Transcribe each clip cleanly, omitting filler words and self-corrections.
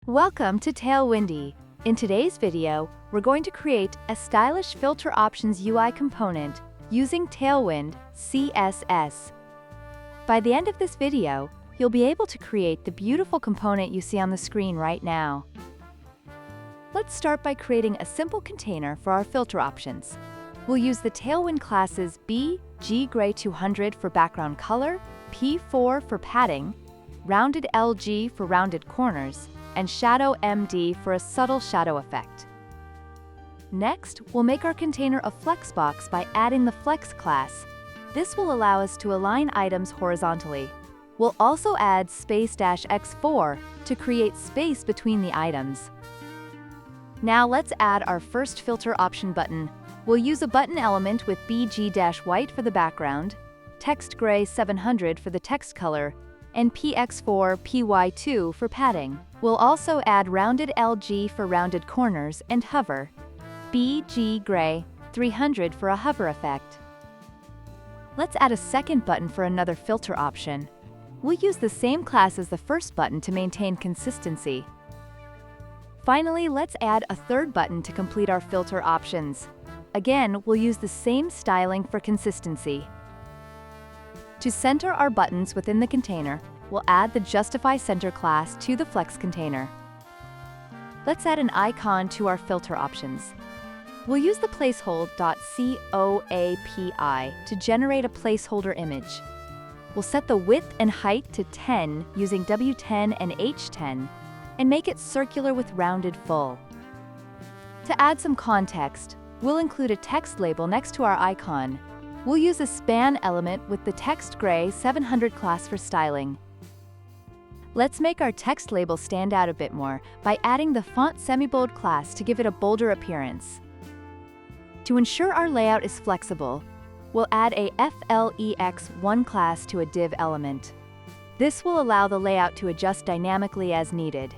Welcome to Tailwind. In today's video, we're going to create a stylish filter options UI component using Tailwind CSS. By the end of this video, you'll be able to create the beautiful component you see on the screen right now. Let's start by creating a simple container for our filter options. We'll use the Tailwind classes BG Gray 200 for background color, P4 for padding, Rounded LG for rounded corners, and Shadow MD for a subtle shadow effect. Next, we'll make our container a flexbox by adding the flex class. This will allow us to align items horizontally. We'll also add space-x4 to create space between the items. Now let's add our first filter option button. We'll use a button element with BG-white for the background, text gray 700 for the text color, and PX4 PY2 for padding. We'll also add rounded LG for rounded corners and hover, BG Gray 300 for a hover effect. Let's add a second button for another filter option. We'll use the same class as the first button to maintain consistency. Finally, let's add a third button to complete our filter options. Again, we'll use the same styling for consistency. To center our buttons within the container, we'll add the Justify Center class to the Flex container. Let's add an icon to our filter options. We'll use the placehold.coapi to generate a placeholder image. We'll set the width and height to 10 using W10 and H10 and make it circular with rounded full. To add some context, we'll include a text label next to our icon. We'll use a span element with the text gray 700 class for styling. Let's make our text label stand out a bit more by adding the font semi-bold class to give it a bolder appearance. To ensure our layout is flexible, we'll add a FLEX1 class to a div element. This will allow the layout to adjust dynamically as needed.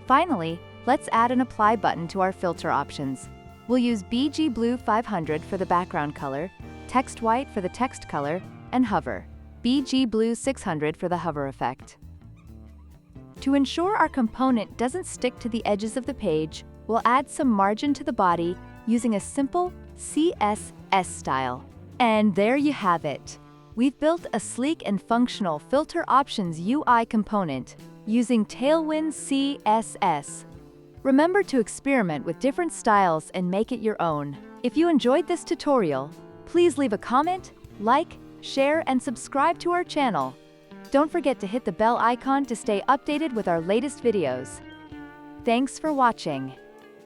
Finally, let's add an apply button to our filter options. We'll use BG Blue 500 for the background color, text white for the text color, and hover, BG Blue 600 for the hover effect. To ensure our component doesn't stick to the edges of the page, we'll add some margin to the body using a simple CSS style. And there you have it. We've built a sleek and functional filter options UI component using Tailwind CSS. Remember to experiment with different styles and make it your own. If you enjoyed this tutorial, please leave a comment, like, share, and subscribe to our channel. Don't forget to hit the bell icon to stay updated with our latest videos. Thanks for watching.